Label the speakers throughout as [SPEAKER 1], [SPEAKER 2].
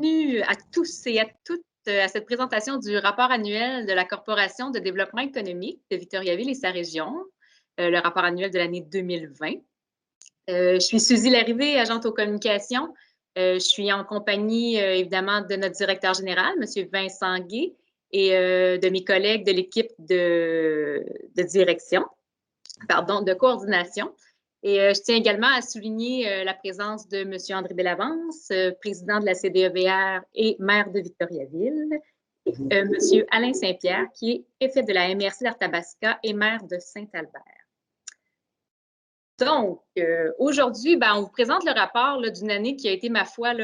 [SPEAKER 1] Bienvenue à tous et à toutes à cette présentation du rapport annuel de la Corporation de développement économique de Victoriaville et sa région, le rapport annuel de l'année 2020. Je suis Suzy Larrivée, agente aux communications. Je suis en compagnie, évidemment, de notre directeur général, M. Vincent Guay, et de mes collègues de l'équipe de direction, de coordination. Et je tiens également à souligner la présence de M. André Bellavance, président de la CDEVR et maire de Victoriaville, et M. Alain Saint-Pierre, qui est préfet de la MRC d'Arthabasca et maire de Saint-Albert. Donc, aujourd'hui, on vous présente le rapport d'une année qui a été, ma foi,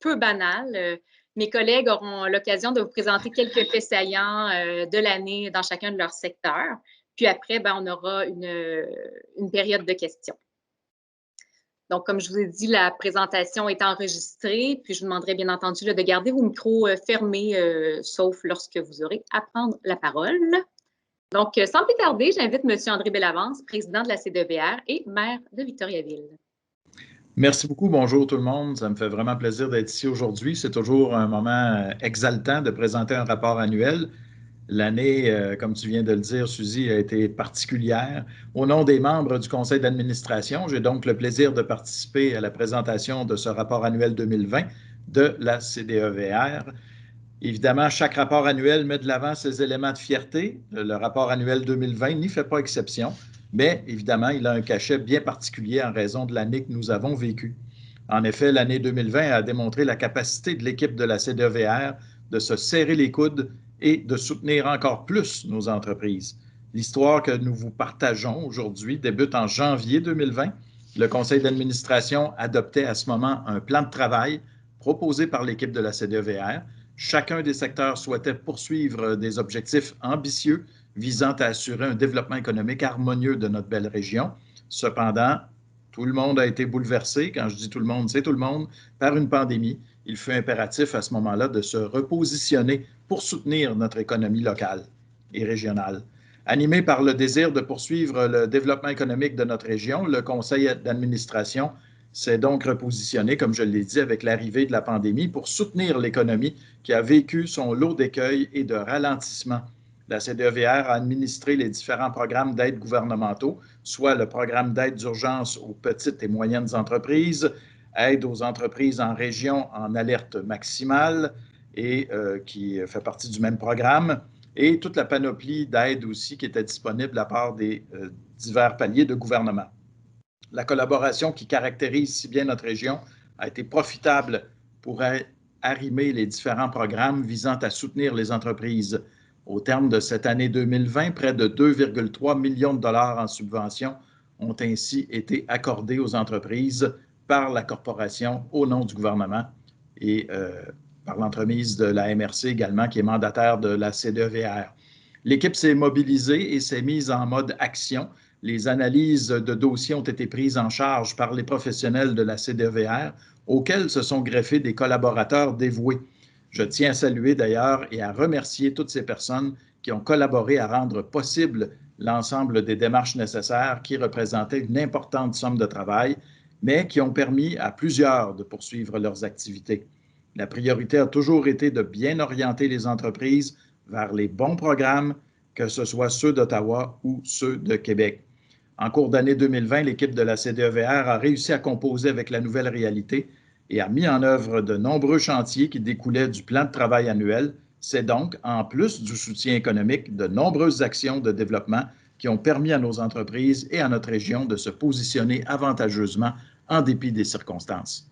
[SPEAKER 1] peu banale. Mes collègues auront l'occasion de vous présenter quelques faits saillants de l'année dans chacun de leurs secteurs. Puis après, on aura une période de questions. Donc, comme je vous ai dit, la présentation est enregistrée, puis je vous demanderai bien entendu de garder vos micros fermés, sauf lorsque vous aurez à prendre la parole. Donc, sans plus tarder, j'invite M. André Bellavance, président de la CDEVR et maire de Victoriaville.
[SPEAKER 2] Merci beaucoup. Bonjour tout le monde. Ça me fait vraiment plaisir d'être ici aujourd'hui. C'est toujours un moment exaltant de présenter un rapport annuel. L'année, comme tu viens de le dire, Suzy, a été particulière. Au nom des membres du conseil d'administration, j'ai donc le plaisir de participer à la présentation de ce rapport annuel 2020 de la CDEVR. Évidemment, chaque rapport annuel met de l'avant ses éléments de fierté. Le rapport annuel 2020 n'y fait pas exception, mais évidemment, il a un cachet bien particulier en raison de l'année que nous avons vécue. En effet, l'année 2020 a démontré la capacité de l'équipe de la CDEVR de se serrer les coudes et de soutenir encore plus nos entreprises. L'histoire que nous vous partageons aujourd'hui débute en janvier 2020. Le conseil d'administration adoptait à ce moment un plan de travail proposé par l'équipe de la CDEVR. Chacun des secteurs souhaitait poursuivre des objectifs ambitieux visant à assurer un développement économique harmonieux de notre belle région. Cependant, tout le monde a été bouleversé, quand je dis tout le monde, c'est tout le monde, par une pandémie. Il fut impératif à ce moment-là de se repositionner pour soutenir notre économie locale et régionale. Animé par le désir de poursuivre le développement économique de notre région, le conseil d'administration s'est donc repositionné, comme je l'ai dit, avec l'arrivée de la pandémie pour soutenir l'économie qui a vécu son lot d'écueils et de ralentissements. La CDEVR a administré les différents programmes d'aide gouvernementaux, soit le programme d'aide d'urgence aux petites et moyennes entreprises, aide aux entreprises en région en alerte maximale, et qui fait partie du même programme, et toute la panoplie d'aides aussi qui était disponible à part des divers paliers de gouvernement. La collaboration qui caractérise si bien notre région a été profitable pour arrimer les différents programmes visant à soutenir les entreprises. Au terme de cette année 2020, près de 2,3 millions de dollars en subventions ont ainsi été accordés aux entreprises par la corporation au nom du gouvernement et par l'entremise de la MRC également, qui est mandataire de la CDEVR. L'équipe s'est mobilisée et s'est mise en mode action. Les analyses de dossiers ont été prises en charge par les professionnels de la CDEVR, auxquels se sont greffés des collaborateurs dévoués. Je tiens à saluer d'ailleurs et à remercier toutes ces personnes qui ont collaboré à rendre possible l'ensemble des démarches nécessaires qui représentaient une importante somme de travail, mais qui ont permis à plusieurs de poursuivre leurs activités. La priorité a toujours été de bien orienter les entreprises vers les bons programmes, que ce soit ceux d'Ottawa ou ceux de Québec. En cours d'année 2020, l'équipe de la CDEVR a réussi à composer avec la nouvelle réalité et a mis en œuvre de nombreux chantiers qui découlaient du plan de travail annuel. C'est donc, en plus du soutien économique, de nombreuses actions de développement qui ont permis à nos entreprises et à notre région de se positionner avantageusement en dépit des circonstances.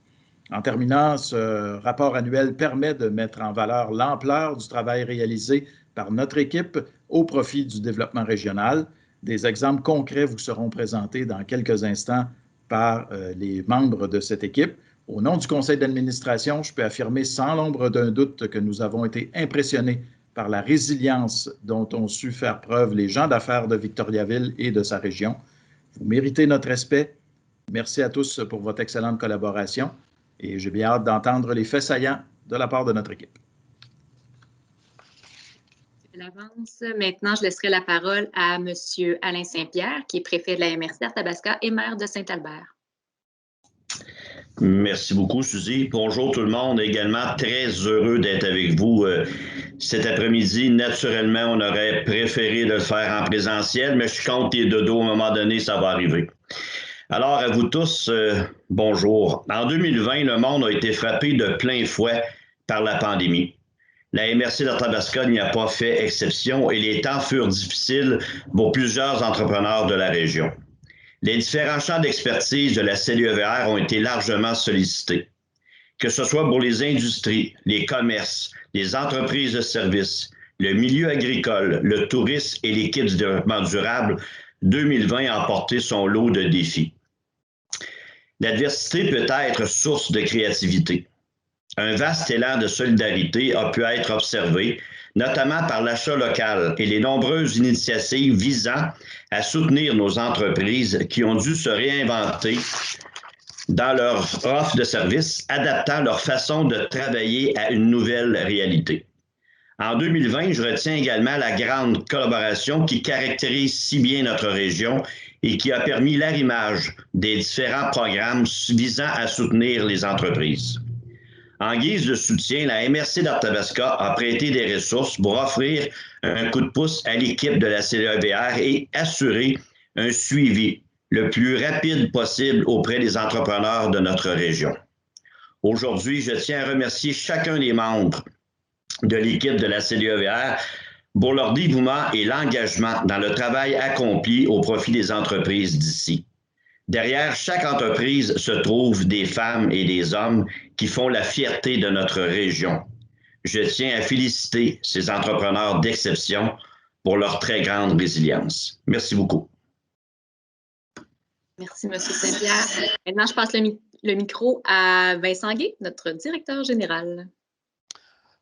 [SPEAKER 2] En terminant, ce rapport annuel permet de mettre en valeur l'ampleur du travail réalisé par notre équipe au profit du développement régional. Des exemples concrets vous seront présentés dans quelques instants par les membres de cette équipe. Au nom du conseil d'administration, je peux affirmer sans l'ombre d'un doute que nous avons été impressionnés par la résilience dont ont su faire preuve les gens d'affaires de Victoriaville et de sa région. Vous méritez notre respect. Merci à tous pour votre excellente collaboration et j'ai bien hâte d'entendre les faits saillants de la part de notre équipe.
[SPEAKER 1] Maintenant, je laisserai la parole à M. Alain Saint-Pierre, qui est préfet de la MRC d'Arthabasca et maire de Saint-Albert.
[SPEAKER 3] Merci beaucoup, Suzy. Bonjour tout le monde. Également très heureux d'être avec vous cet après-midi. Naturellement, on aurait préféré de le faire en présentiel, mais je suis contre les dodos. À un moment donné, ça va arriver. Alors, à vous tous, bonjour. En 2020, le monde a été frappé de plein fouet par la pandémie. La MRC d'Arthabasca n'y a pas fait exception et les temps furent difficiles pour plusieurs entrepreneurs de la région. Les différents champs d'expertise de la CLUEVR ont été largement sollicités, que ce soit pour les industries, les commerces, les entreprises de services, le milieu agricole, le tourisme et l'équipe du développement durable. 2020 a emporté son lot de défis. L'adversité peut être source de créativité. Un vaste élan de solidarité a pu être observé, notamment par l'achat local et les nombreuses initiatives visant à soutenir nos entreprises qui ont dû se réinventer dans leur offre de services, adaptant leur façon de travailler à une nouvelle réalité. En 2020, je retiens également la grande collaboration qui caractérise si bien notre région et qui a permis l'arrimage des différents programmes visant à soutenir les entreprises. En guise de soutien, la MRC d'Arthabasca a prêté des ressources pour offrir un coup de pouce à l'équipe de la CLEVR et assurer un suivi le plus rapide possible auprès des entrepreneurs de notre région. Aujourd'hui, je tiens à remercier chacun des membres de l'équipe de la CLEVR pour leur dévouement et l'engagement dans le travail accompli au profit des entreprises d'ici. Derrière chaque entreprise se trouvent des femmes et des hommes qui font la fierté de notre région. Je tiens à féliciter ces entrepreneurs d'exception pour leur très grande résilience. Merci beaucoup.
[SPEAKER 1] Merci, M. Saint-Pierre. Maintenant, je passe le micro à Vincent Guay, notre directeur général.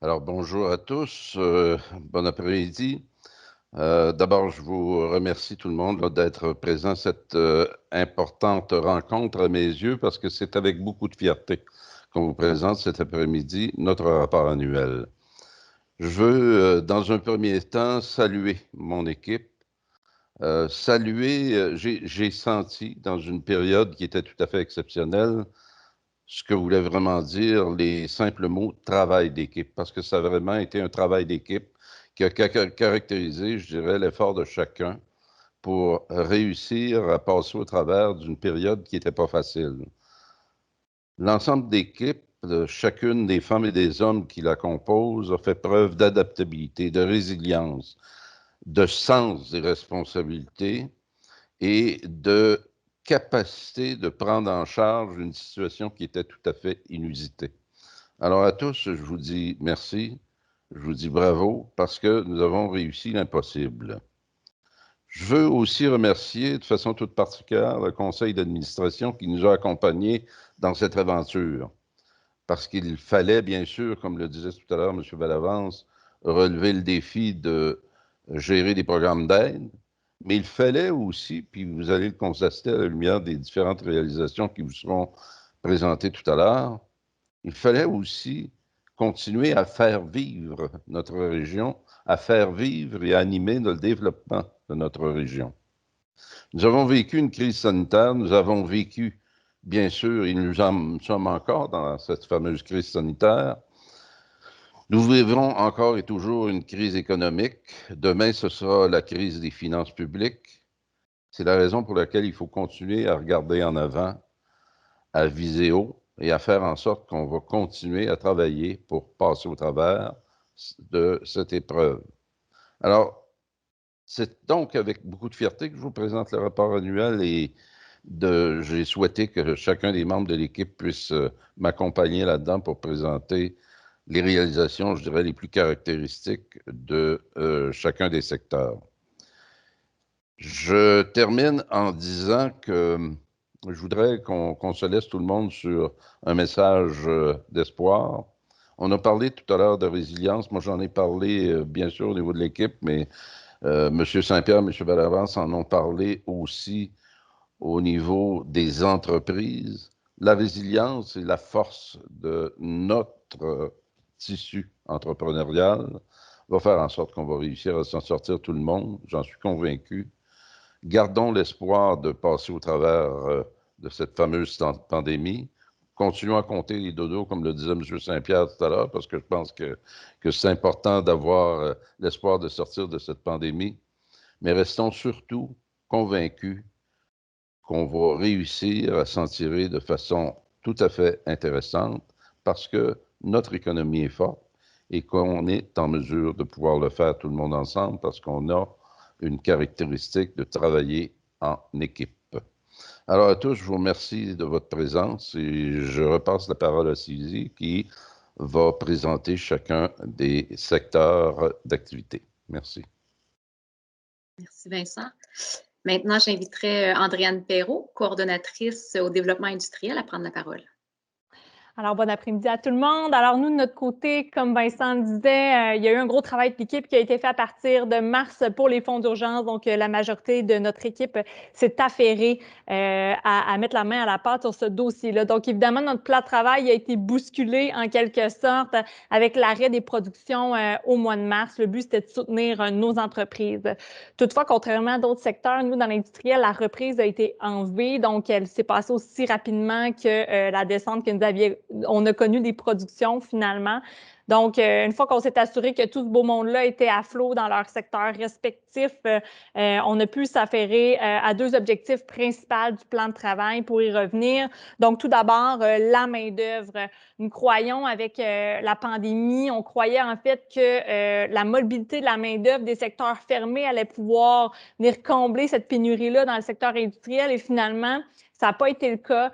[SPEAKER 4] Alors, bonjour à tous. Bon après-midi. D'abord, je vous remercie tout le monde d'être présent à cette importante rencontre à mes yeux parce que c'est avec beaucoup de fierté qu'on vous présente cet après-midi notre rapport annuel. Je veux, dans un premier temps, saluer mon équipe. J'ai senti dans une période qui était tout à fait exceptionnelle ce que voulait vraiment dire les simples mots « travail d'équipe », parce que ça a vraiment été un travail d'équipe qui a caractérisé, je dirais, l'effort de chacun pour réussir à passer au travers d'une période qui n'était pas facile. L'ensemble d'équipe, de chacune des femmes et des hommes qui la composent, a fait preuve d'adaptabilité, de résilience, de sens des responsabilités et de capacité de prendre en charge une situation qui était tout à fait inusitée. Alors à tous, je vous dis merci. Je vous dis bravo parce que nous avons réussi l'impossible. Je veux aussi remercier de façon toute particulière le conseil d'administration qui nous a accompagnés dans cette aventure. Parce qu'il fallait, bien sûr, comme le disait tout à l'heure M. Bellavance, relever le défi de gérer des programmes d'aide, mais il fallait aussi, puis vous allez le constater à la lumière des différentes réalisations qui vous seront présentées tout à l'heure, il fallait aussi continuer à faire vivre notre région, à faire vivre et à animer le développement de notre région. Nous avons vécu une crise sanitaire, nous avons vécu, bien sûr, et nous sommes encore dans cette fameuse crise sanitaire. Nous vivons encore et toujours une crise économique. Demain, ce sera la crise des finances publiques. C'est la raison pour laquelle il faut continuer à regarder en avant, à viser haut, et à faire en sorte qu'on va continuer à travailler pour passer au travers de cette épreuve. Alors, c'est donc avec beaucoup de fierté que je vous présente le rapport annuel et j'ai souhaité que chacun des membres de l'équipe puisse m'accompagner là-dedans pour présenter les réalisations, je dirais, les plus caractéristiques de chacun des secteurs. Je termine en disant que je voudrais qu'on se laisse tout le monde sur un message d'espoir. On a parlé tout à l'heure de résilience. Moi, j'en ai parlé, bien sûr, au niveau de l'équipe, mais M. Saint-Pierre, M. Bellavance en ont parlé aussi au niveau des entreprises. La résilience et la force de notre tissu entrepreneurial va faire en sorte qu'on va réussir à s'en sortir tout le monde. J'en suis convaincu. Gardons l'espoir de passer au travers de cette fameuse pandémie. continuons à compter les dodos, comme le disait M. Saint-Pierre tout à l'heure, parce que je pense que c'est important d'avoir l'espoir de sortir de cette pandémie. Mais restons surtout convaincus qu'on va réussir à s'en tirer de façon tout à fait intéressante parce que notre économie est forte et qu'on est en mesure de pouvoir le faire tout le monde ensemble parce qu'on a une caractéristique de travailler en équipe. Alors à tous, je vous remercie de votre présence et je repasse la parole à Sylvie qui va présenter chacun des secteurs d'activité. Merci.
[SPEAKER 1] Merci Vincent. Maintenant, j'inviterai Andréane Perrault, coordonnatrice au développement industriel, à prendre la parole.
[SPEAKER 5] Alors, bon après-midi à tout le monde. Alors, nous, de notre côté, comme Vincent disait, il y a eu un gros travail d'équipe qui a été fait à partir de mars pour les fonds d'urgence. Donc, la majorité de notre équipe s'est affairée à mettre la main à la pâte sur ce dossier-là. Donc, évidemment, notre plan de travail a été bousculé en quelque sorte avec l'arrêt des productions au mois de mars. Le but, c'était de soutenir nos entreprises. Toutefois, contrairement à d'autres secteurs, nous, dans l'industriel, la reprise a été en V. Donc, elle s'est passée aussi rapidement que la descente que on a connu des productions finalement. Donc, une fois qu'on s'est assuré que tout ce beau monde-là était à flot dans leur secteur respectif, on a pu s'affairer à deux objectifs principaux du plan de travail pour y revenir. Donc, tout d'abord, la main-d'œuvre. Nous croyons avec la pandémie, on croyait en fait que la mobilité de la main-d'œuvre des secteurs fermés allait pouvoir venir combler cette pénurie-là dans le secteur industriel et finalement, ça n'a pas été le cas.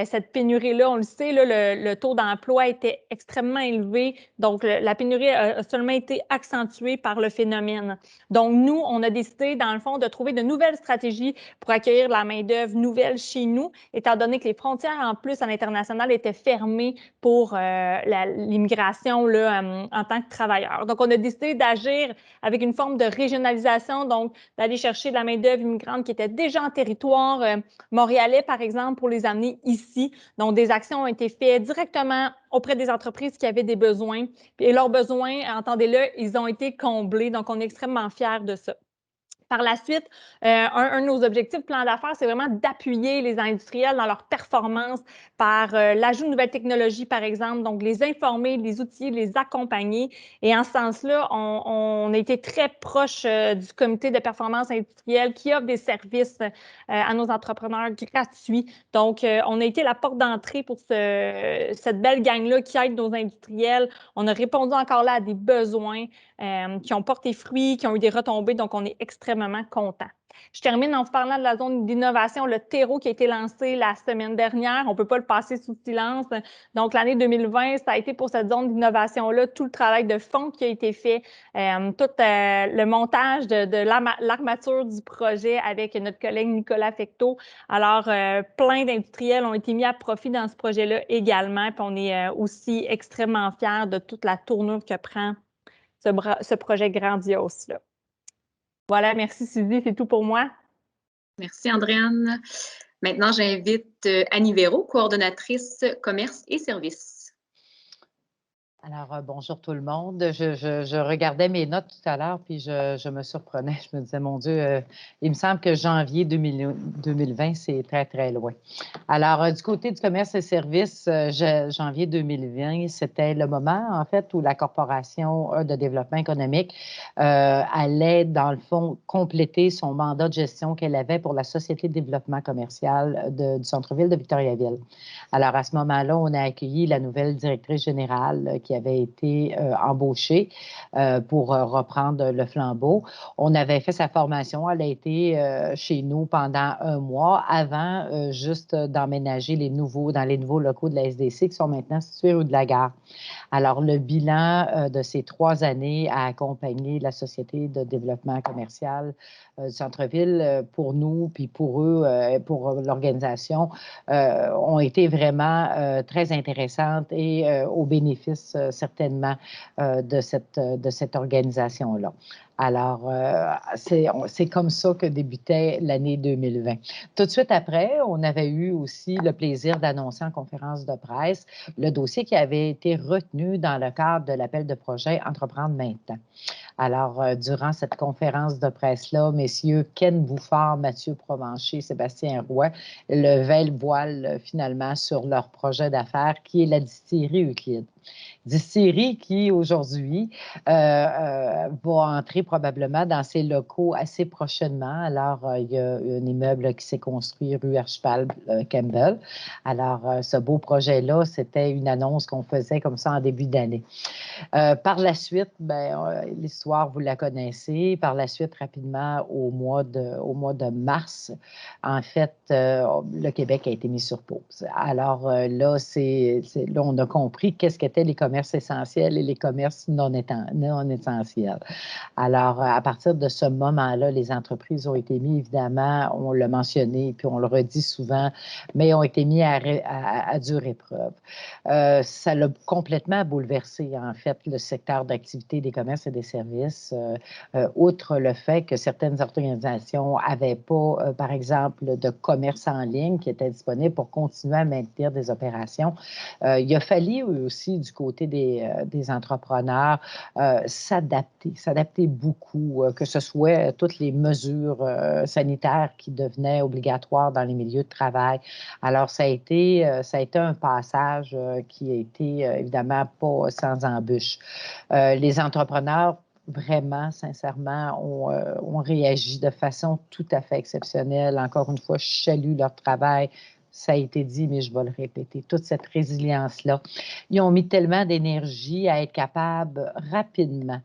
[SPEAKER 5] Cette pénurie-là, on le sait, là, le taux d'emploi était extrêmement élevé. Donc, la pénurie a seulement été accentuée par le phénomène. Donc, nous, on a décidé, dans le fond, de trouver de nouvelles stratégies pour accueillir de la main-d'œuvre nouvelle chez nous, étant donné que les frontières, en plus, à l'international, étaient fermées pour l'immigration en tant que travailleurs. Donc, on a décidé d'agir avec une forme de régionalisation, donc d'aller chercher de la main-d'œuvre immigrante qui était déjà en territoire montréalais, par exemple, pour les amener ici. Donc, des actions ont été faites directement auprès des entreprises qui avaient des besoins. Et leurs besoins, entendez-le, ils ont été comblés. Donc, on est extrêmement fiers de ça. Par la suite, un de nos objectifs plan d'affaires, c'est vraiment d'appuyer les industriels dans leur performance par l'ajout de nouvelles technologies, par exemple, donc les informer, les outiller, les accompagner. Et en ce sens-là, on a été très proche du comité de performance industrielle qui offre des services à nos entrepreneurs gratuits. Donc, on a été la porte d'entrée pour cette belle gang-là qui aide nos industriels. On a répondu encore là à des besoins qui ont porté fruit, qui ont eu des retombées. Donc, on est extrêmement content. Je termine en vous parlant de la zone d'innovation, le terreau qui a été lancé la semaine dernière. On ne peut pas le passer sous silence. Donc, l'année 2020, ça a été pour cette zone d'innovation-là tout le travail de fond qui a été fait, tout le montage de l'armature du projet avec notre collègue Nicolas Fecteau. Alors, plein d'industriels ont été mis à profit dans ce projet-là également. Puis, on est aussi extrêmement fiers de toute la tournure que prend ce projet grandiose-là. Voilà, merci Sylvie, c'est tout pour moi.
[SPEAKER 1] Merci Andréane. Maintenant, j'invite Annie Vérault, coordonnatrice commerce et services.
[SPEAKER 6] Alors, bonjour tout le monde. Je regardais mes notes tout à l'heure, puis je me surprenais. Je me disais, mon Dieu, il me semble que janvier 2020, c'est très, très loin. Alors, du côté du commerce et services, janvier 2020, c'était le moment, en fait, où la Corporation de développement économique allait, dans le fond, compléter son mandat de gestion qu'elle avait pour la Société de développement commercial du centre-ville de Victoriaville. Alors, à ce moment-là, on a accueilli la nouvelle directrice générale qui avait été embauchée pour reprendre le flambeau. On avait fait sa formation. Elle a été chez nous pendant un mois avant juste d'emménager dans les nouveaux locaux de la SDC qui sont maintenant situés rue de la Gare. Alors, le bilan de ces 3 années à accompagner la Société de développement commercial du centre-ville pour nous, puis pour eux, pour l'organisation, ont été vraiment très intéressantes et au bénéfice certainement de cette organisation-là. Alors, c'est comme ça que débutait l'année 2020. Tout de suite après, on avait eu aussi le plaisir d'annoncer en conférence de presse le dossier qui avait été retenu dans le cadre de l'appel de projet Entreprendre maintenant. Alors, durant cette conférence de presse-là, messieurs Ken Bouffard, Mathieu Provencher, Sébastien Roy levaient le voile finalement sur leur projet d'affaires qui est la distillerie Euclide. Distillerie qui, aujourd'hui, va entrer probablement dans ses locaux assez prochainement. Alors, il y a un immeuble qui s'est construit rue Archibald Campbell. Alors, ce beau projet-là, c'était une annonce qu'on faisait comme ça en début d'année. Par la suite, l'histoire, vous la connaissez. Par la suite, rapidement, au mois de mars, en fait, le Québec a été mis sur pause. Alors là, là, on a compris qu'est-ce qu'étaient les commerces essentiels et les commerces non essentiels. Alors, à partir de ce moment-là, les entreprises ont été mises, évidemment, on l'a mentionné, puis on le redit souvent, mais ont été mis à dure épreuve. Ça l'a complètement bouleversé, en fait, le secteur d'activité des commerces et des services, outre le fait que certaines organisations n'avaient pas, par exemple, de commerce en ligne qui était disponible pour continuer à maintenir des opérations. Il a fallu aussi, du côté des entrepreneurs, s'adapter beaucoup, que ce soit toutes les mesures sanitaires qui devenaient obligatoires dans les milieux de travail. Alors, ça a été un passage qui a été évidemment pas sans embûche. Les entrepreneurs, vraiment, sincèrement, ont réagi de façon tout à fait exceptionnelle. Encore une fois, je salue leur travail. Ça a été dit, mais je vais le répéter, toute cette résilience-là. Ils ont mis tellement d'énergie à être capables rapidement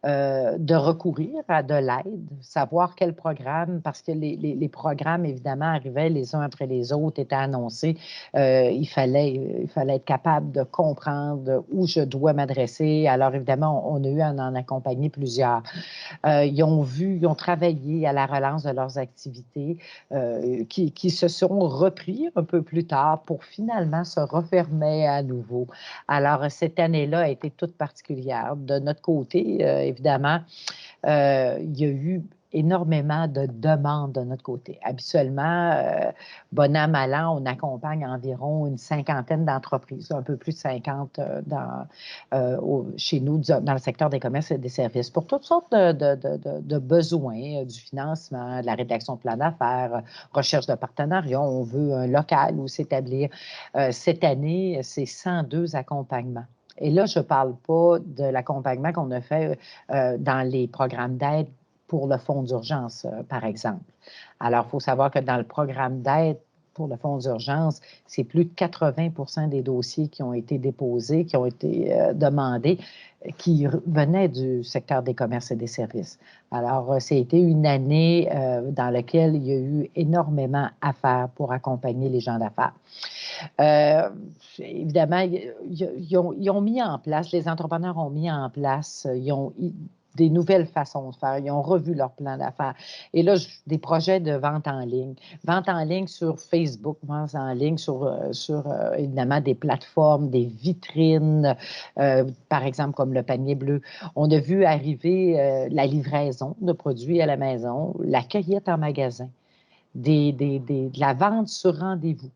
[SPEAKER 6] de recourir à de l'aide, savoir quel programme, parce que les programmes, évidemment, arrivaient les uns après les autres, étaient annoncés. Il fallait être capable de comprendre où je dois m'adresser. Alors, évidemment, on a eu à en accompagner plusieurs. Ils ont travaillé à la relance de leurs activités qui se sont repris un peu plus tard pour finalement se refermer à nouveau. Alors, cette année-là a été toute particulière. De notre côté, évidemment, il y a eu énormément de demandes de notre côté. Habituellement, bon an, mal an, on accompagne environ une cinquantaine d'entreprises, un peu plus de 50 chez nous, dans le secteur des commerces et des services, pour toutes sortes de besoins, du financement, de la rédaction de plans d'affaires, recherche de partenariats. On veut un local où s'établir. Cette année, c'est 102 accompagnements. Et là, je ne parle pas de l'accompagnement qu'on a fait dans les programmes d'aide pour le fonds d'urgence, par exemple. Alors, il faut savoir que dans le programme d'aide pour le fonds d'urgence, c'est plus de 80% des dossiers qui ont été déposés, qui ont été demandés, qui venaient du secteur des commerces et des services. Alors, c'était une année dans laquelle il y a eu énormément à faire pour accompagner les gens d'affaires. Évidemment, ils ont mis en place, les entrepreneurs ont mis en place, des nouvelles façons de faire. Ils ont revu leur plan d'affaires. Et là, des projets de vente en ligne. Vente en ligne sur Facebook, vente en ligne sur évidemment, des plateformes, des vitrines, par exemple, comme le panier bleu. On a vu arriver la livraison de produits à la maison, la cueillette en magasin, de la vente sur rendez-vous.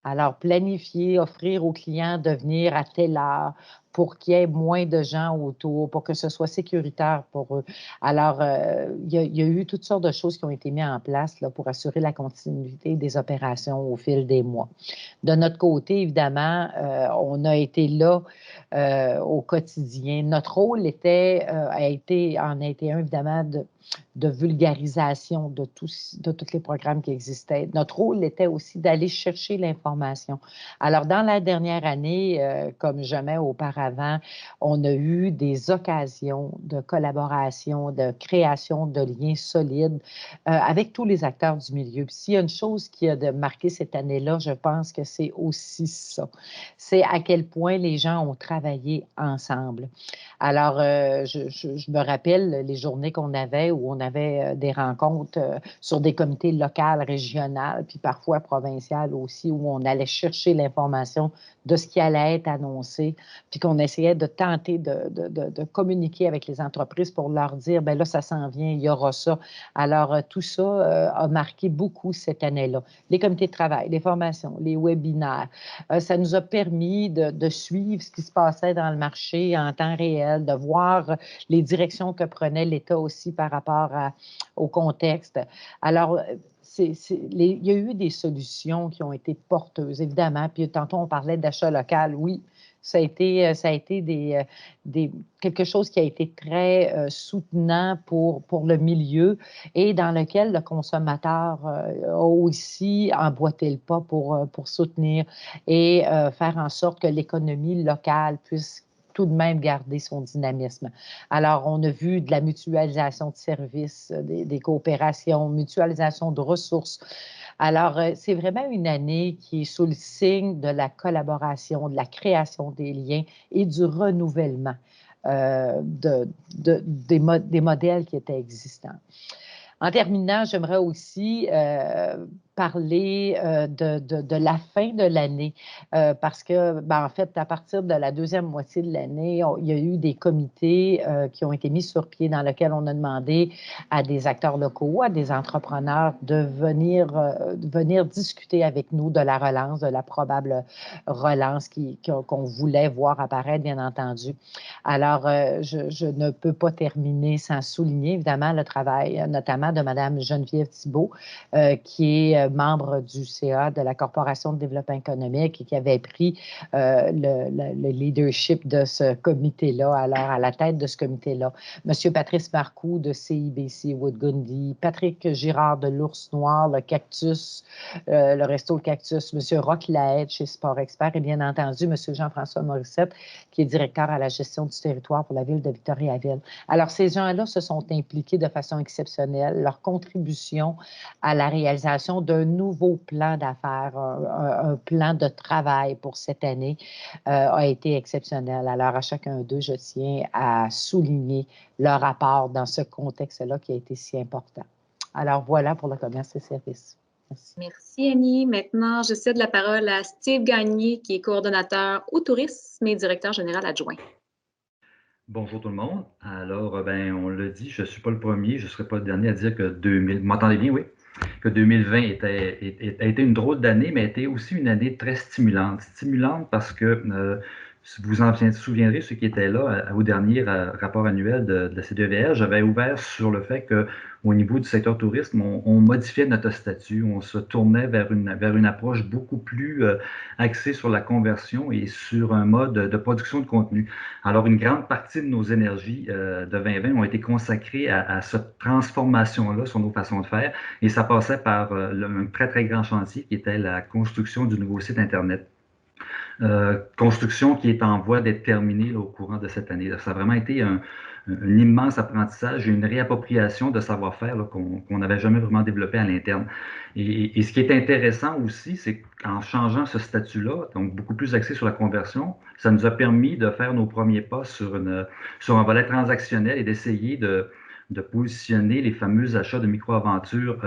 [SPEAKER 6] Alors, planifier, offrir aux clients de venir à telle heure pour qu'il y ait moins de gens autour, pour que ce soit sécuritaire pour eux. Alors, il y a eu toutes sortes de choses qui ont été mises en place là, pour assurer la continuité des opérations au fil des mois. De notre côté, évidemment, on a été là au quotidien. Notre rôle en a été un, évidemment, de vulgarisation de tous les programmes qui existaient. Notre rôle était aussi d'aller chercher l'information. Alors, dans la dernière année, comme jamais auparavant, on a eu des occasions de collaboration, de création de liens solides avec tous les acteurs du milieu. Puis, s'il y a une chose qui a marqué cette année-là, je pense que c'est aussi ça. C'est à quel point les gens ont travaillé ensemble. Alors, je me rappelle les journées qu'on avait où on avait des rencontres sur des comités locaux, régionaux, puis parfois provinciales aussi, où on allait chercher l'information de ce qui allait être annoncé, puis qu'on essayait de tenter de communiquer avec les entreprises pour leur dire, bien là, ça s'en vient, il y aura ça. Alors, tout ça a marqué beaucoup cette année-là. Les comités de travail, les formations, les webinaires, ça nous a permis de suivre ce qui se passait dans le marché en temps réel, de voir les directions que prenait l'État aussi par rapport au contexte. Alors, il y a eu des solutions qui ont été porteuses, évidemment. Puis tantôt, on parlait d'achat local. Oui, ça a été quelque chose qui a été très soutenant pour le milieu et dans lequel le consommateur a aussi emboîté le pas pour soutenir et faire en sorte que l'économie locale puisse tout de même garder son dynamisme. Alors, on a vu de la mutualisation de services, des coopérations, mutualisation de ressources. Alors, c'est vraiment une année qui est sous le signe de la collaboration, de la création des liens et du renouvellement des modèles qui étaient existants. En terminant, j'aimerais aussi parler de la fin de l'année parce que, en fait, à partir de la deuxième moitié de l'année, il y a eu des comités qui ont été mis sur pied dans lesquels on a demandé à des acteurs locaux, à des entrepreneurs de venir discuter avec nous de la relance, de la probable relance qu'on voulait voir apparaître, bien entendu. Alors, je ne peux pas terminer sans souligner, évidemment, le travail, notamment de Mme Geneviève Thibault, qui est membre du CA de la Corporation de développement économique et qui avait pris le leadership de ce comité-là, alors à la tête de ce comité-là. M. Patrice Marcoux de CIBC Wood-Gundy, Patrick Girard de l'Ours Noir, le Cactus, le Resto Le Cactus, M. Roch Lahaye chez Sport Expert et bien entendu M. Jean-François Morissette, qui est directeur à la gestion du territoire pour la ville de Victoriaville. Alors, ces gens-là se sont impliqués de façon exceptionnelle. Leur contribution à la réalisation d'un nouveau plan d'affaires, un plan de travail pour cette année a été exceptionnelle. Alors, à chacun d'eux, je tiens à souligner leur apport dans ce contexte-là qui a été si important. Alors, voilà pour le commerce et services.
[SPEAKER 1] Merci. Merci, Annie. Maintenant, je cède la parole à Steve Gagné, qui est coordonnateur au tourisme et directeur général adjoint.
[SPEAKER 7] Bonjour tout le monde. Alors, on l'a dit, je ne suis pas le premier, je ne serai pas le dernier à dire que 2000, vous m'entendez bien, oui? Que 2020 a été une drôle d'année, mais a été aussi une année très stimulante. Stimulante parce que vous vous en souviendrez, ceux qui étaient là au dernier rapport annuel de la CDEVR, j'avais ouvert sur le fait qu'au niveau du secteur tourisme, on modifiait notre statut, on se tournait vers une approche beaucoup plus axée sur la conversion et sur un mode de production de contenu. Alors, une grande partie de nos énergies de 2020 ont été consacrées à cette transformation-là sur nos façons de faire et ça passait par un très, très grand chantier qui était la construction du nouveau site Internet. Construction qui est en voie d'être terminée là, au courant de cette année. Ça a vraiment été un immense apprentissage et une réappropriation de savoir-faire qu'on n'avait jamais vraiment développé à l'interne. Et ce qui est intéressant aussi, c'est qu'en changeant ce statut-là, donc beaucoup plus axé sur la conversion, ça nous a permis de faire nos premiers pas sur un volet transactionnel et d'essayer de positionner les fameux achats de micro-aventures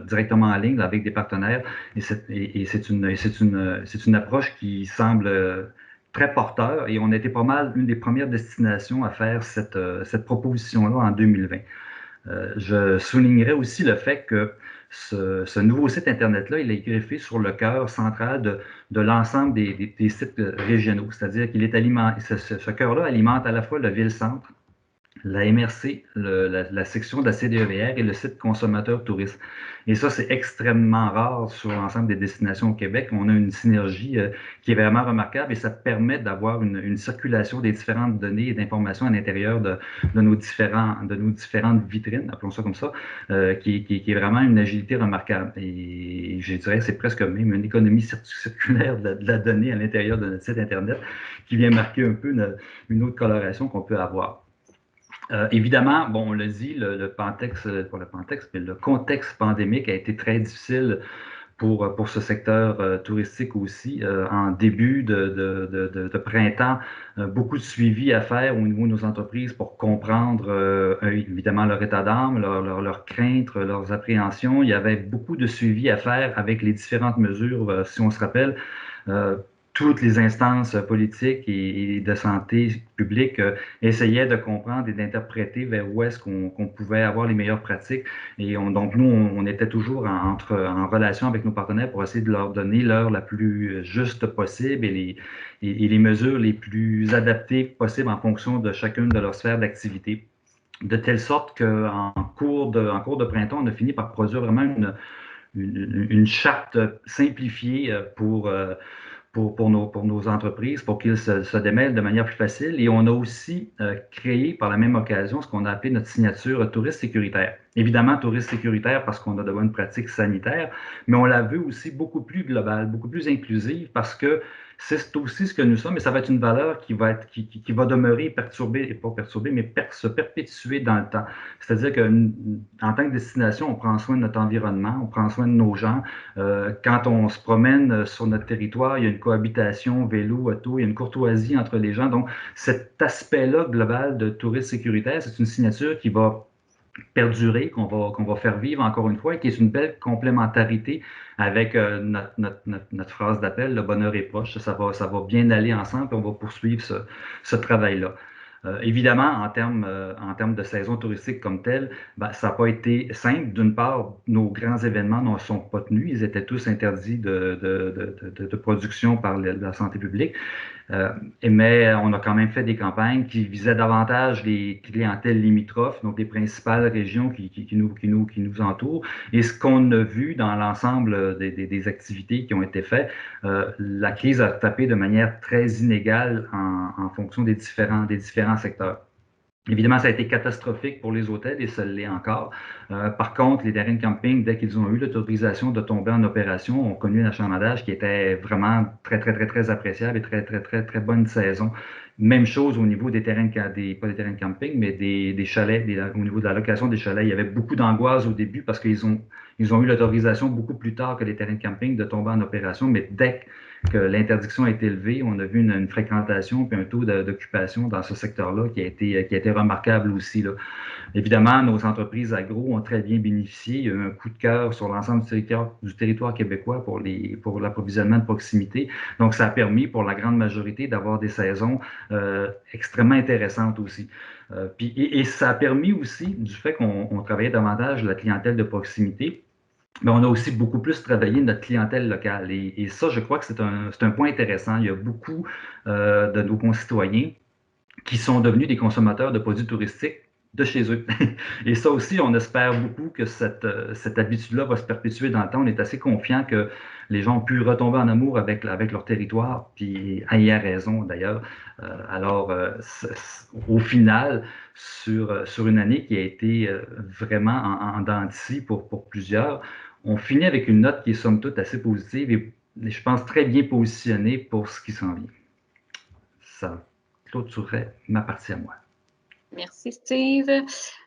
[SPEAKER 7] directement en ligne avec des partenaires. Et c'est une approche qui semble très porteur et on a été pas mal une des premières destinations à faire cette proposition-là en 2020. Je soulignerais aussi le fait que ce nouveau site Internet-là, il est greffé sur le cœur central de l'ensemble des sites régionaux, c'est-à-dire qu'il est alimenté, ce cœur-là alimente à la fois le ville-centre, la MRC, la section de la CDEVR et le site consommateur tourisme. Et ça, c'est extrêmement rare sur l'ensemble des destinations au Québec. On a une synergie qui est vraiment remarquable et ça permet d'avoir une circulation des différentes données et d'informations à l'intérieur de nos différentes vitrines, appelons ça comme ça, qui est vraiment une agilité remarquable. Et je dirais que c'est presque même une économie circulaire de la donnée à l'intérieur de notre site Internet qui vient marquer un peu une autre coloration qu'on peut avoir. Évidemment, bon, on l'a dit, le contexte pandémique a été très difficile pour ce secteur touristique aussi. En début de printemps, beaucoup de suivi à faire au niveau de nos entreprises pour comprendre évidemment leur état d'âme, leurs craintes, leurs appréhensions. Il y avait beaucoup de suivi à faire avec les différentes mesures, si on se rappelle. toutes les instances politiques et de santé publique essayaient de comprendre et d'interpréter vers où est-ce qu'on pouvait avoir les meilleures pratiques. Et donc, nous, on était toujours en relation avec nos partenaires pour essayer de leur donner l'heure la plus juste possible et les mesures les plus adaptées possibles en fonction de chacune de leurs sphères d'activité. De telle sorte qu'en cours de printemps, on a fini par produire vraiment une charte simplifiée pour nos entreprises, pour qu'ils se démêlent de manière plus facile. Et on a aussi créé par la même occasion ce qu'on a appelé notre signature touriste sécuritaire. Évidemment, touriste sécuritaire parce qu'on a de bonnes pratiques sanitaires, mais on la veut aussi beaucoup plus globale, beaucoup plus inclusive parce que c'est aussi ce que nous sommes et ça va être une valeur qui va demeurer perturbée, pas perturbée, mais se perpétuer dans le temps. C'est-à-dire qu'en tant que destination, on prend soin de notre environnement, on prend soin de nos gens. Quand on se promène sur notre territoire, il y a une cohabitation vélo, auto, il y a une courtoisie entre les gens. Donc, cet aspect-là global de tourisme sécuritaire, c'est une signature qui va perdurer, qu'on va faire vivre encore une fois et qui est une belle complémentarité avec notre phrase d'appel, le bonheur est proche. Ça va bien aller ensemble et on va poursuivre ce travail-là. Évidemment, en termes de saison touristique comme telle, ça n'a pas été simple. D'une part, nos grands événements ne sont pas tenus. Ils étaient tous interdits de production par la santé publique. Mais on a quand même fait des campagnes qui visaient davantage les clientèles limitrophes, donc les principales régions qui nous entourent. Et ce qu'on a vu dans l'ensemble des activités qui ont été faites, la crise a tapé de manière très inégale en fonction des différents secteurs. Évidemment, ça a été catastrophique pour les hôtels et ça l'est encore. Par contre, les terrains de camping, dès qu'ils ont eu l'autorisation de tomber en opération, ont connu un achalandage qui était vraiment très, très, très, très appréciable et très, très, très, très bonne saison. Même chose au niveau des terrains, pas des terrains de camping, mais des chalets, au niveau de la location des chalets. Il y avait beaucoup d'angoisse au début parce qu'ils ont eu l'autorisation beaucoup plus tard que les terrains de camping de tomber en opération, mais dès que l'interdiction a été levée, on a vu une fréquentation puis un taux d'occupation dans ce secteur-là qui a été remarquable aussi, là. Évidemment, nos entreprises agro ont très bien bénéficié. Il y a eu un coup de cœur sur l'ensemble du territoire québécois pour l'approvisionnement de proximité. Donc, ça a permis pour la grande majorité d'avoir des saisons extrêmement intéressantes aussi. Et ça a permis aussi, du fait qu'on travaillait davantage la clientèle de proximité, mais on a aussi beaucoup plus travaillé notre clientèle locale. Et ça, je crois que c'est un point intéressant. Il y a beaucoup de nos concitoyens qui sont devenus des consommateurs de produits touristiques de chez eux. Et ça aussi, on espère beaucoup que cette habitude-là va se perpétuer dans le temps. On est assez confiant que les gens ont pu retomber en amour avec leur territoire, puis y a raison d'ailleurs. Alors, au final, sur une année qui a été vraiment en dents de scie pour plusieurs, on finit avec une note qui est somme toute assez positive et je pense très bien positionnée pour ce qui s'en vient. Ça clôturerait ma partie à moi.
[SPEAKER 1] Merci, Steve.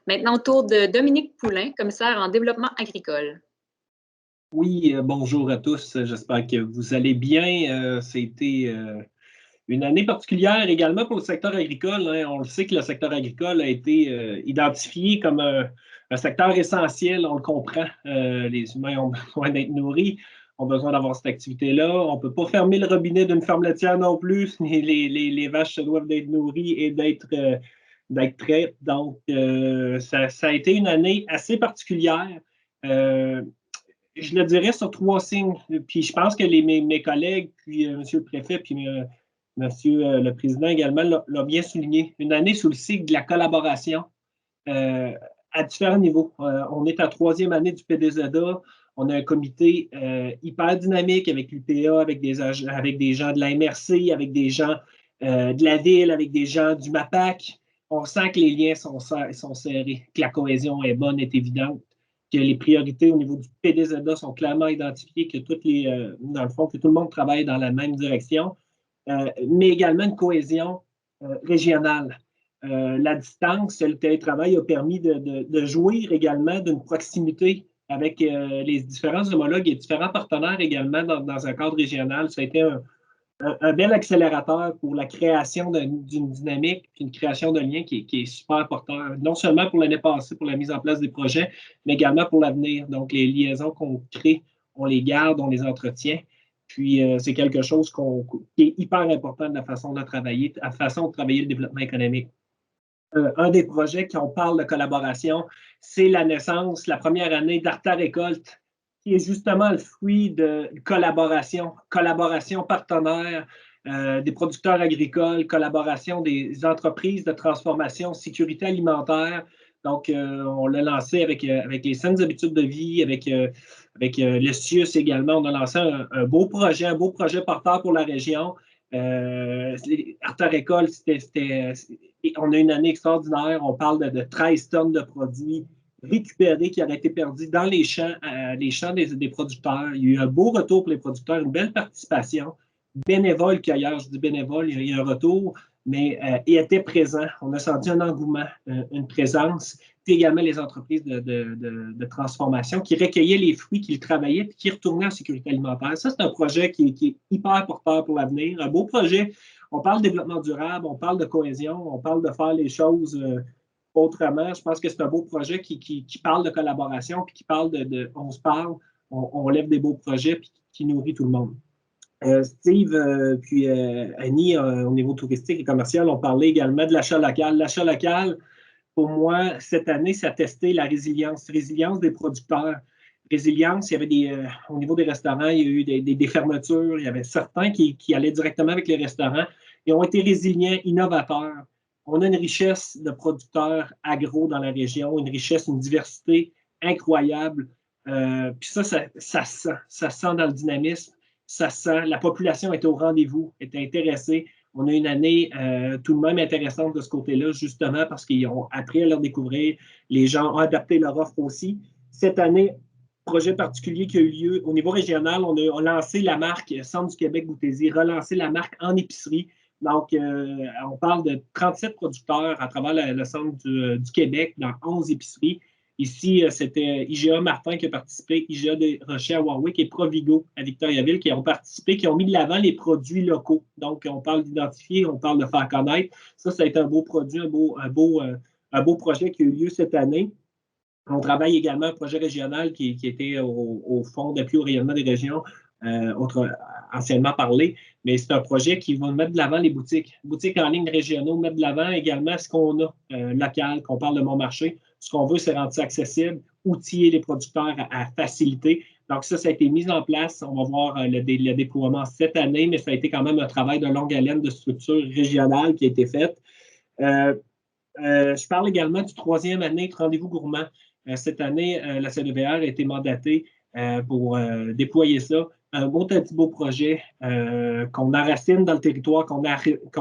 [SPEAKER 1] Maintenant, au tour de Dominique Poulain, commissaire en développement agricole.
[SPEAKER 8] Oui, bonjour à tous. J'espère que vous allez bien. C'était une année particulière également pour le secteur agricole. Hein. On le sait que le secteur agricole a été identifié comme un secteur essentiel, on le comprend. Les humains ont besoin d'être nourris, ont besoin d'avoir cette activité-là. On ne peut pas fermer le robinet d'une ferme laitière non plus. Les vaches se doivent d'être nourries et d'être traites. Donc, ça a été une année assez particulière. Je le dirais sur 3 signes. Puis je pense que mes collègues, puis M. le préfet, puis M. le président également l'a bien souligné. Une année sous le signe de la collaboration à différents niveaux. On est à 3e année du PDZA. On a un comité hyper dynamique avec l'UPA, avec des gens de la MRC, avec des gens de la ville, avec des gens du MAPAC. On sent que les liens sont serrés, que la cohésion est bonne, est évidente, que les priorités au niveau du PDZA sont clairement identifiées, que dans le fond, que tout le monde travaille dans la même direction, mais également une cohésion régionale. La distance, le télétravail a permis de jouir également d'une proximité avec les différents homologues et différents partenaires également dans un cadre régional. Ça a été un bel accélérateur pour la création d'une dynamique et une création de liens qui est super important, non seulement pour l'année passée, pour la mise en place des projets, mais également pour l'avenir. Donc, les liaisons qu'on crée, on les garde, on les entretient. Puis, c'est quelque chose qui est hyper important de la façon de travailler, la façon de travailler le développement économique. Un des projets qui on parle de collaboration, c'est la naissance, la première année d'Arta Récolte, qui est justement le fruit de collaboration partenaire des producteurs agricoles, collaboration des entreprises de transformation, sécurité alimentaire. Donc, on l'a lancé avec les saines habitudes de vie, avec le CIUS également. On a lancé un beau projet porteur pour la région. Arta Récolte, on a une année extraordinaire. On parle de 13 tonnes de produits récupérés qui auraient été perdus dans les champs des producteurs. Il y a eu un beau retour pour les producteurs, une belle participation. Bénévole cueilleur, je dis bénévole, il y a eu un retour, mais il était présent. On a senti un engouement, une présence, puis également les entreprises de transformation qui recueillaient les fruits qu'ils travaillaient puis qui retournaient en sécurité alimentaire. Ça, c'est un projet qui est hyper porteur pour l'avenir. Un beau projet. On parle de développement durable, on parle de cohésion, on parle de faire les choses autrement. Je pense que c'est un beau projet qui parle de collaboration puis qui parle on se parle, on lève des beaux projets puis qui nourrit tout le monde. Steve puis Annie, au niveau touristique et commercial, ont parlé également de l'achat local. L'achat local, pour moi, cette année, ça a testé la résilience des producteurs. Résilience, il y avait au niveau des restaurants, il y a eu des fermetures, il y avait certains qui allaient directement avec les restaurants et ont été résilients, innovateurs. On a une richesse de producteurs agro dans la région, une richesse, une diversité incroyable. Puis ça sent dans le dynamisme. Ça sent, la population est au rendez-vous, est intéressée. On a une année tout de même intéressante de ce côté-là, justement parce qu'ils ont appris à leur découvrir. Les gens ont adapté leur offre aussi. Cette année, projet particulier qui a eu lieu au niveau régional, on a lancé la marque Centre du Québec Boutaisie, relancé la marque en épicerie. Donc, on parle de 37 producteurs à travers le centre du Québec dans 11 épiceries. Ici, c'était IGA Martin qui a participé, IGA des Rochers à Warwick et Provigo à Victoriaville qui ont participé, qui ont mis de l'avant les produits locaux. Donc, on parle d'identifier, on parle de faire connaître. Ça a été un beau produit, un beau projet qui a eu lieu cette année. On travaille également un projet régional qui était au Fonds d'appui au rayonnement des régions, anciennement parlé, mais c'est un projet qui va mettre de l'avant les boutiques en ligne régionaux, mettre de l'avant également ce qu'on a local, qu'on parle de Montmarché. Ce qu'on veut, c'est rendre ça accessible, outiller les producteurs à faciliter. Donc ça a été mis en place. On va voir le déploiement cette année, mais ça a été quand même un travail de longue haleine de structure régionale qui a été fait. Je parle également du 3e année de rendez-vous gourmand. Cette année, la CNVR a été mandatée pour déployer ça. Un beau projet qu'on enracine dans le territoire, qu'on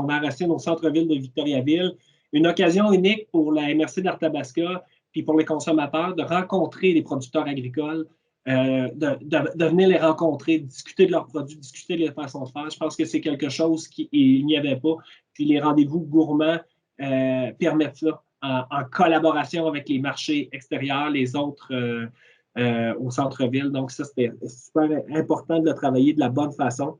[SPEAKER 8] enracine au centre-ville de Victoriaville. Une occasion unique pour la MRC d'Arthabasca puis pour les consommateurs de rencontrer les producteurs agricoles, de venir les rencontrer, discuter de leurs produits, discuter de leur façon de faire. Je pense que c'est quelque chose qu'il n'y avait pas. Puis les rendez-vous gourmands permettent ça en collaboration avec les marchés extérieurs, les autres au centre-ville. Donc ça, c'était super important de le travailler de la bonne façon.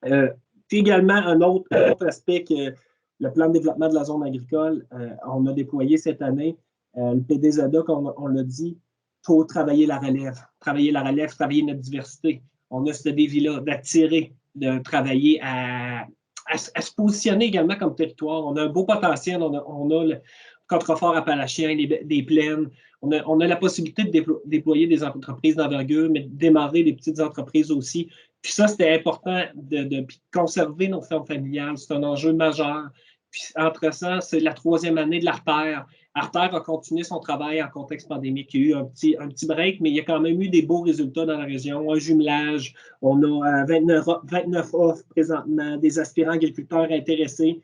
[SPEAKER 8] Puis également, un autre aspect que le plan de développement de la zone agricole, on a déployé cette année. Le PDZA, on l'a dit, il faut travailler la relève, travailler notre diversité. On a ce défi-là d'attirer, de travailler à se positionner également comme territoire. On a un beau potentiel, on a le contrefort appalachien, des plaines. On a la possibilité de déployer des entreprises d'envergure, mais de démarrer des petites entreprises aussi. Puis ça, c'était important de conserver nos fermes familiales. C'est un enjeu majeur. Puis entre ça, c'est la 3e année de l'Artère. Artère a continué son travail en contexte pandémique. Il y a eu un petit break, mais il y a quand même eu des beaux résultats dans la région. Un jumelage, on a 29 offres présentement, des aspirants agriculteurs intéressés.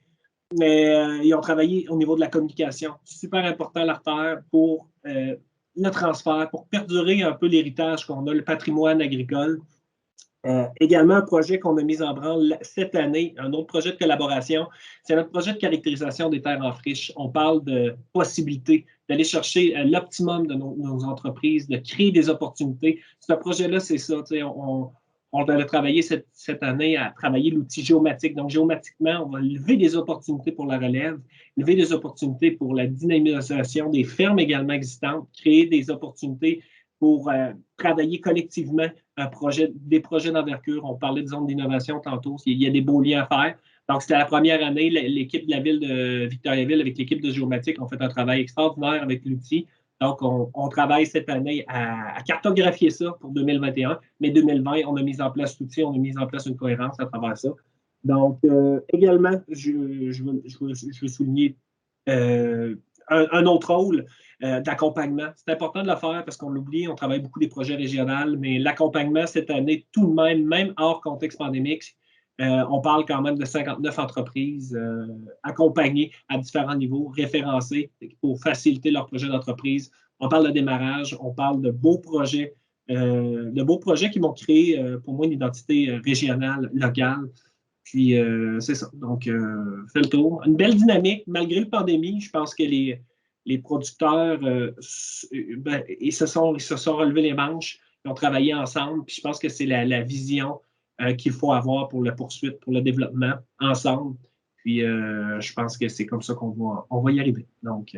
[SPEAKER 8] Mais ils ont travaillé au niveau de la communication. Super important l'Artère pour le transfert, pour perdurer un peu l'héritage qu'on a, le patrimoine agricole. Également, un projet qu'on a mis en branle cette année, un autre projet de collaboration, c'est notre projet de caractérisation des terres en friche. On parle de possibilités, d'aller chercher l'optimum de nos entreprises, de créer des opportunités. Ce projet-là, c'est ça. On va travailler cette année à travailler l'outil géomatique. Donc, géomatiquement, on va lever des opportunités pour la relève, lever des opportunités pour la dynamisation des fermes également existantes, créer des opportunités pour travailler collectivement des projets d'envergure. On parlait de zone d'innovation tantôt. Il y a des beaux liens à faire. Donc, c'était la première année. L'équipe de la ville de Victoriaville avec l'équipe de Géomatique ont fait un travail extraordinaire avec l'outil. Donc, on travaille cette année à cartographier ça pour 2021. Mais 2020, on a mis en place l'outil, on a mis en place une cohérence à travers ça. Donc, également, je veux souligner un autre rôle d'accompagnement. C'est important de le faire parce qu'on l'oublie, on travaille beaucoup des projets régionaux, mais l'accompagnement cette année, tout de même hors contexte pandémique, on parle quand même de 59 entreprises accompagnées à différents niveaux, référencées pour faciliter leur projet d'entreprise. On parle de démarrage, on parle de beaux projets qui vont créer pour moi une identité régionale, locale. Puis, c'est ça. Donc, fait le tour. Une belle dynamique, malgré la pandémie. Je pense que les producteurs ils se sont relevés les manches, ils ont travaillé ensemble. Puis, je pense que c'est la vision qu'il faut avoir pour la poursuite, pour le développement ensemble. Puis, je pense que c'est comme ça qu'on va y arriver. Donc,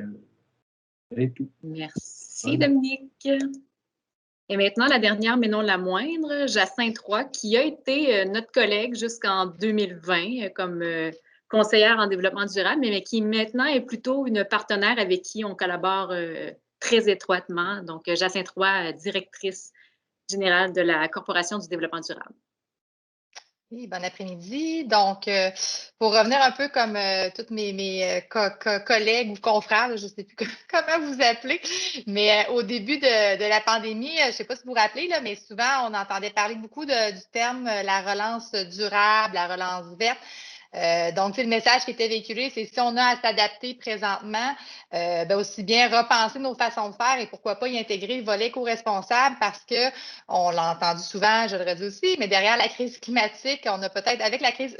[SPEAKER 8] c'est tout.
[SPEAKER 1] Merci, Dominique. Et maintenant, la dernière, mais non la moindre, Jacinthe Roy, qui a été notre collègue jusqu'en 2020 comme conseillère en développement durable, mais qui maintenant est plutôt une partenaire avec qui on collabore très étroitement. Donc, Jacinthe Roy, directrice générale de la Corporation du développement durable.
[SPEAKER 9] Oui, bon après-midi. Donc, pour revenir un peu comme tous mes collègues ou confrères, je ne sais plus comment vous appeler, mais au début de la pandémie, je ne sais pas si vous vous rappelez, là, mais souvent, on entendait parler beaucoup du terme la relance durable, la relance verte. Donc, le message qui était véhiculé, c'est si on a à s'adapter présentement, aussi bien repenser nos façons de faire et pourquoi pas y intégrer le volet éco-responsable parce qu'on l'a entendu souvent, je le redis aussi, mais derrière la crise climatique, on a peut-être, avec la crise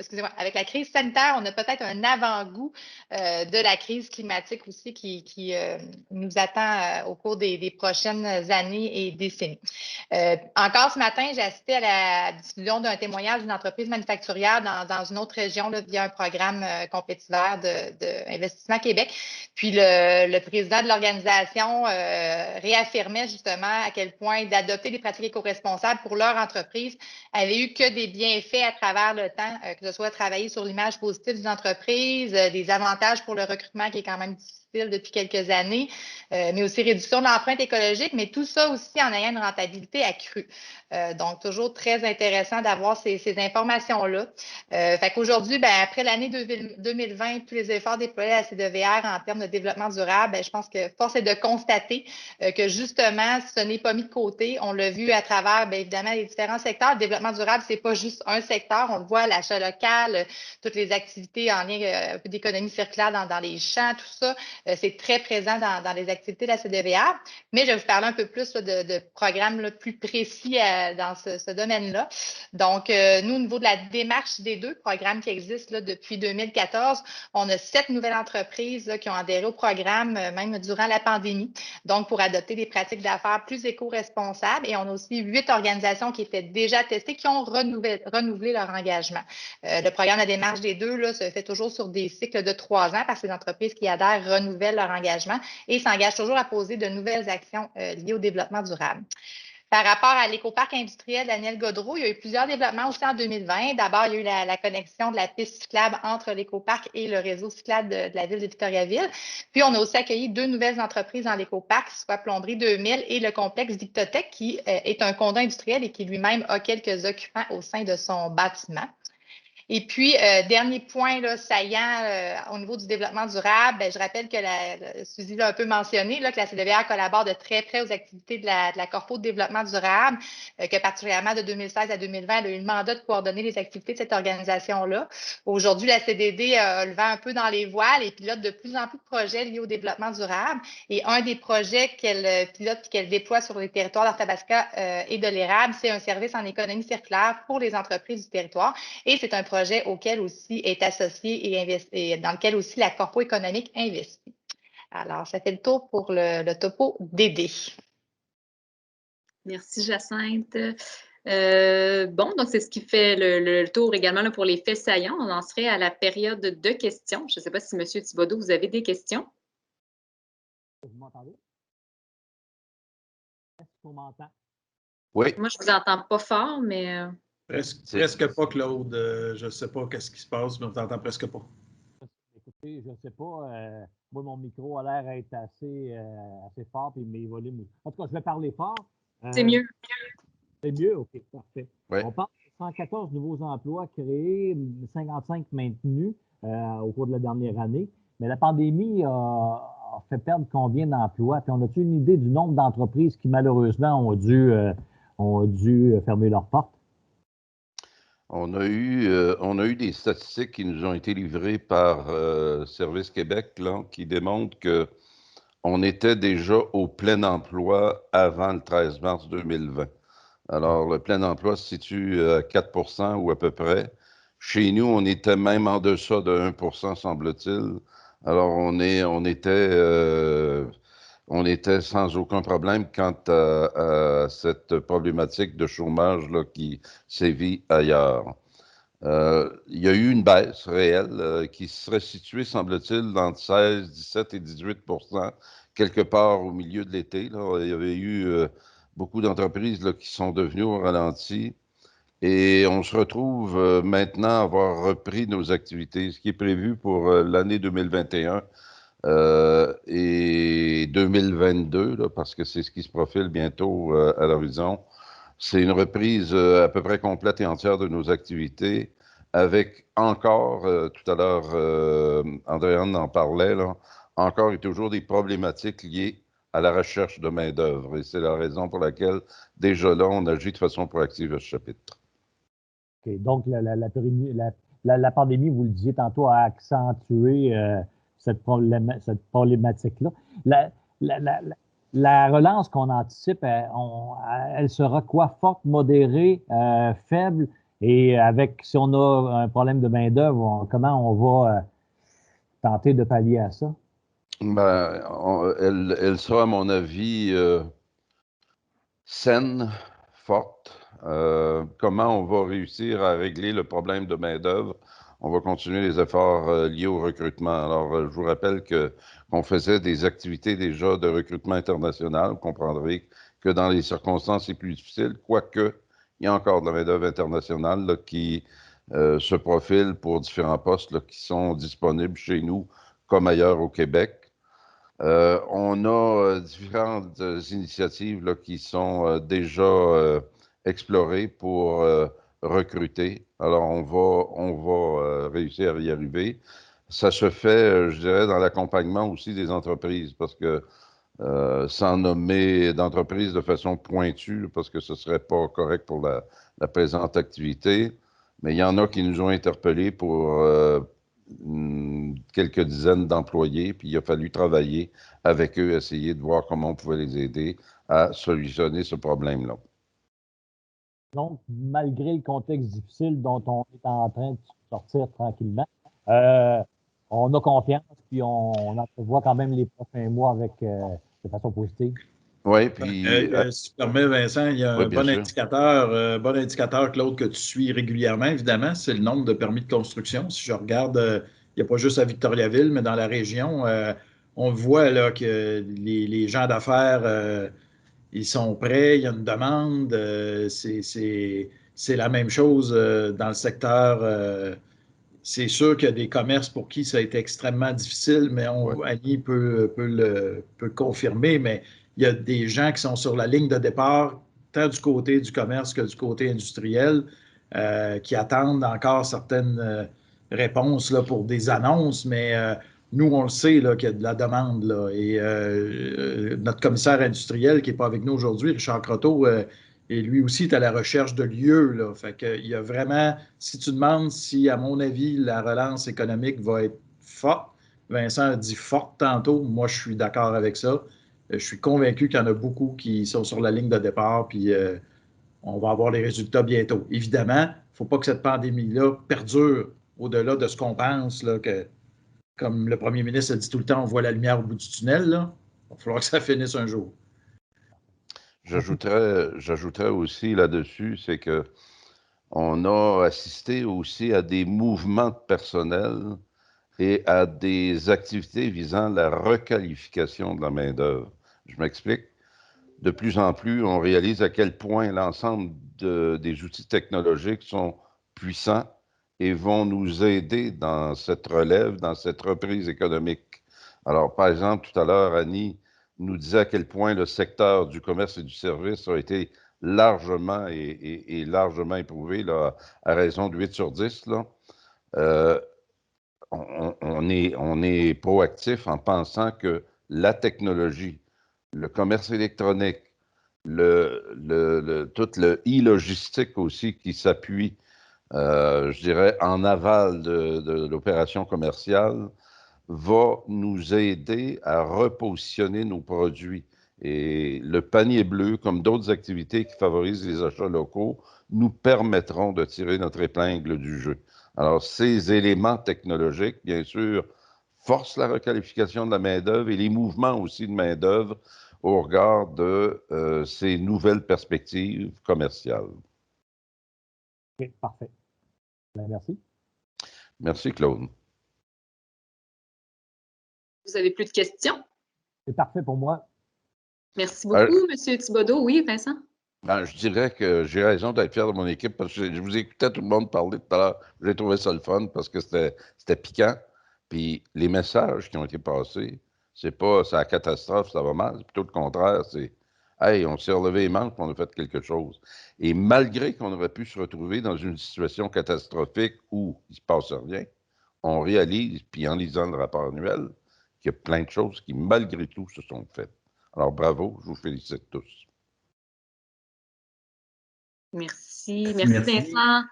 [SPEAKER 9] sanitaire, on a peut-être un avant-goût de la crise climatique aussi qui nous attend au cours des prochaines années et décennies. Encore ce matin, j'ai assisté à la diffusion d'un témoignage d'une entreprise manufacturière dans une autre région là, via un programme compétiteur d'Investissement Québec. Puis le président de l'organisation réaffirmait justement à quel point d'adopter des pratiques éco-responsables pour leur entreprise avait eu que des bienfaits à travers le temps, que ce soit travailler sur l'image positive d'une entreprise, des avantages pour le recrutement qui est quand même difficile depuis quelques années, mais aussi réduction de l'empreinte écologique, mais tout ça aussi en ayant une rentabilité accrue. Donc, toujours très intéressant d'avoir ces informations-là. Fait qu'aujourd'hui, après l'année 2020, tous les efforts déployés à la CDVR en termes de développement durable, je pense que force est de constater que justement, ce n'est pas mis de côté. On l'a vu à travers, évidemment, les différents secteurs. Le développement durable, c'est pas juste un secteur. On le voit, l'achat local, toutes les activités en lien d'économie circulaire dans les champs, tout ça, c'est très présent dans les activités de la CDVR. Mais je vais vous parler un peu plus là, de programmes là, plus précis dans ce domaine-là. Donc, nous, au niveau de la démarche des deux programmes qui existent là, depuis 2014, on a 7 nouvelles entreprises là, qui ont adhéré au programme, même durant la pandémie, donc pour adopter des pratiques d'affaires plus éco-responsables. Et on a aussi 8 organisations qui étaient déjà testées, qui ont renouvelé leur engagement. Le programme de la démarche des deux là, se fait toujours sur des cycles de 3 ans parce que les entreprises qui adhèrent renouvellent leur engagement et s'engagent toujours à poser de nouvelles actions liées au développement durable. Par rapport à l'écoparc industriel Daniel Godreau, il y a eu plusieurs développements aussi en 2020. D'abord, il y a eu la connexion de la piste cyclable entre l'écoparc et le réseau cyclable de la ville de Victoriaville. Puis, on a aussi accueilli 2 nouvelles entreprises dans l'écoparc, soit Plomberie 2000 et le complexe Victotech, qui est un condo industriel et qui lui-même a quelques occupants au sein de son bâtiment. Et puis, dernier point là, saillant au niveau du développement durable, je rappelle que Suzy l'a un peu mentionné, là, que la CDVR collabore de très près aux activités de la Corpo de développement durable, que particulièrement de 2016 à 2020, elle a eu le mandat de coordonner les activités de cette organisation-là. Aujourd'hui, la CDD a le vent un peu dans les voiles et pilote de plus en plus de projets liés au développement durable. Et un des projets qu'elle pilote et qu'elle déploie sur les territoires d'Arthabasca et de l'érable, c'est un service en économie circulaire pour les entreprises du territoire. Et c'est un projet auquel aussi est associé et dans lequel aussi la Corpo économique investit. Alors, ça fait le tour pour le topo DD.
[SPEAKER 1] Merci, Jacinthe. Bon, donc c'est ce qui fait le tour également là, pour les faits saillants. On en serait à la période de questions. Je ne sais pas si M. Thibodeau, vous avez des questions?
[SPEAKER 10] Vous m'entendez? Est-ce qu'on m'entend?
[SPEAKER 4] Oui.
[SPEAKER 1] Moi, je ne vous entends pas fort, mais...
[SPEAKER 2] Presque pas, Claude. Je ne sais pas qu'est-ce qui se passe, mais on ne t'entend presque pas.
[SPEAKER 10] Écoutez, je ne sais pas. Moi, mon micro a l'air d'être assez fort, puis mes volumes. En tout cas, je vais parler fort.
[SPEAKER 1] C'est mieux.
[SPEAKER 10] C'est mieux? OK, parfait.
[SPEAKER 4] Ouais.
[SPEAKER 10] On parle de 114 nouveaux emplois créés, 55 maintenus au cours de la dernière année. Mais la pandémie a fait perdre combien d'emplois? Puis on a-tu une idée du nombre d'entreprises qui, malheureusement, ont dû fermer leurs portes?
[SPEAKER 4] On a eu des statistiques qui nous ont été livrées par Service Québec là, qui démontrent qu'on était déjà au plein emploi avant le 13 mars 2020. Alors, le plein emploi se situe à 4 ou à peu près. Chez nous, on était même en deçà de 1 semble-t-il. Alors, on était sans aucun problème quant à cette problématique de chômage là, qui sévit ailleurs. Il y a eu une baisse réelle qui serait située, semble-t-il, entre 16, 17 et 18 quelque part au milieu de l'été. Il y avait eu beaucoup d'entreprises là, qui sont devenues au ralenti. Et on se retrouve maintenant à avoir repris nos activités, ce qui est prévu pour l'année 2021 et 2022, là, parce que c'est ce qui se profile bientôt à l'horizon. C'est une reprise à peu près complète et entière de nos activités, avec encore, tout à l'heure, Andréane en parlait, là, encore et toujours des problématiques liées à la recherche de main-d'œuvre. Et c'est la raison pour laquelle, déjà là, on agit de façon proactive à ce chapitre.
[SPEAKER 10] OK. Donc, la pandémie, vous le disiez tantôt, a accentué cette problématique-là. La relance qu'on anticipe, elle sera quoi? Forte, modérée, faible? Et si on a un problème de main-d'œuvre, comment on va tenter de pallier à ça?
[SPEAKER 4] Ben, elle sera, à mon avis, saine, forte. Comment on va réussir à régler le problème de main-d'œuvre? On va continuer les efforts liés au recrutement. Alors, je vous rappelle qu'on faisait des activités déjà de recrutement international. Vous comprendrez que dans les circonstances les plus difficiles, quoique il y a encore de la main-d'œuvre internationale là, qui se profile pour différents postes là, qui sont disponibles chez nous comme ailleurs au Québec. On a différentes initiatives là, qui sont déjà explorées pour recruter. Alors, on va réussir à y arriver. Ça se fait, je dirais, dans l'accompagnement aussi des entreprises, parce que sans nommer d'entreprise de façon pointue, parce que ce ne serait pas correct pour la présente activité, mais il y en a qui nous ont interpellés pour quelques dizaines d'employés, puis il a fallu travailler avec eux, essayer de voir comment on pouvait les aider à solutionner ce problème-là.
[SPEAKER 10] Donc, malgré le contexte difficile dont on est en train de sortir tranquillement, on a confiance, puis on entrevoit quand même les prochains mois de façon positive.
[SPEAKER 4] Oui, puis...
[SPEAKER 2] si tu permets, Vincent, il y a un bon indicateur, Claude, que tu suis régulièrement, évidemment, c'est le nombre de permis de construction. Si je regarde, il n'y a pas juste à Victoriaville, mais dans la région, on voit là, que les gens d'affaires, ils sont prêts, il y a une demande. C'est la même chose dans le secteur. C'est sûr qu'il y a des commerces pour qui ça a été extrêmement difficile, mais Annie peut le confirmer, mais il y a des gens qui sont sur la ligne de départ, tant du côté du commerce que du côté industriel, qui attendent encore certaines réponses là, pour des annonces, mais nous, on le sait là, qu'il y a de la demande. Là, et notre commissaire industriel, qui n'est pas avec nous aujourd'hui, Richard Croteau, et lui aussi est à la recherche de lieux. Là. Fait qu'il y a vraiment, si tu demandes si, à mon avis, la relance économique va être forte, Vincent a dit forte tantôt, moi je suis d'accord avec ça. Je suis convaincu qu'il y en a beaucoup qui sont sur la ligne de départ, puis on va avoir les résultats bientôt. Évidemment, il ne faut pas que cette pandémie-là perdure au-delà de ce qu'on pense, là, que, comme le premier ministre a dit tout le temps, on voit la lumière au bout du tunnel. Là. Il va falloir que ça finisse un jour.
[SPEAKER 4] J'ajouterais aussi là-dessus, c'est que on a assisté aussi à des mouvements de personnel et à des activités visant la requalification de la main-d'œuvre. Je m'explique. de plus en plus, on réalise à quel point l'ensemble des outils technologiques sont puissants et vont nous aider dans cette relève, dans cette reprise économique. Alors, par exemple, tout à l'heure, Annie nous disait à quel point le secteur du commerce et du service a été largement et largement éprouvé, là, à raison de 8 sur 10. Là. On est proactif en pensant que la technologie, le commerce électronique, tout le e-logistique aussi qui s'appuie, je dirais, en aval de l'opération commerciale, va nous aider à repositionner nos produits. Et le panier bleu, comme d'autres activités qui favorisent les achats locaux, nous permettront de tirer notre épingle du jeu. Alors, ces éléments technologiques, bien sûr, forcent la requalification de la main-d'œuvre et les mouvements aussi de main-d'œuvre au regard de ces nouvelles perspectives commerciales.
[SPEAKER 10] OK, parfait. Merci.
[SPEAKER 4] Merci, Claude.
[SPEAKER 1] Vous avez plus de questions?
[SPEAKER 10] C'est parfait pour moi.
[SPEAKER 1] Merci beaucoup, M. Thibodeau. Oui, Vincent?
[SPEAKER 4] Ben, je dirais que j'ai raison d'être fier de mon équipe parce que je vous écoutais tout le monde parler tout à l'heure. J'ai trouvé ça le fun parce que c'était piquant. Puis les messages qui ont été passés, c'est pas c'est la catastrophe, ça va mal. C'est plutôt le contraire. C'est hey, on s'est relevé les manches, on a fait quelque chose. Et malgré qu'on aurait pu se retrouver dans une situation catastrophique où il ne se passe rien, on réalise, puis en lisant le rapport annuel, qu'il y a plein de choses qui, malgré tout, se sont faites. Alors bravo, je vous félicite tous.
[SPEAKER 1] Merci. Merci, Vincent.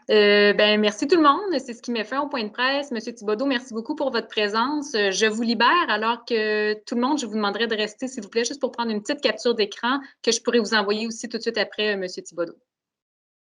[SPEAKER 1] Merci tout le monde. C'est ce qui met fin au point de presse. Monsieur Thibodeau, merci beaucoup pour votre présence. Je vous libère alors que tout le monde, je vous demanderai de rester, s'il vous plaît, juste pour prendre une petite capture d'écran que je pourrais vous envoyer aussi tout de suite après, Monsieur Thibodeau.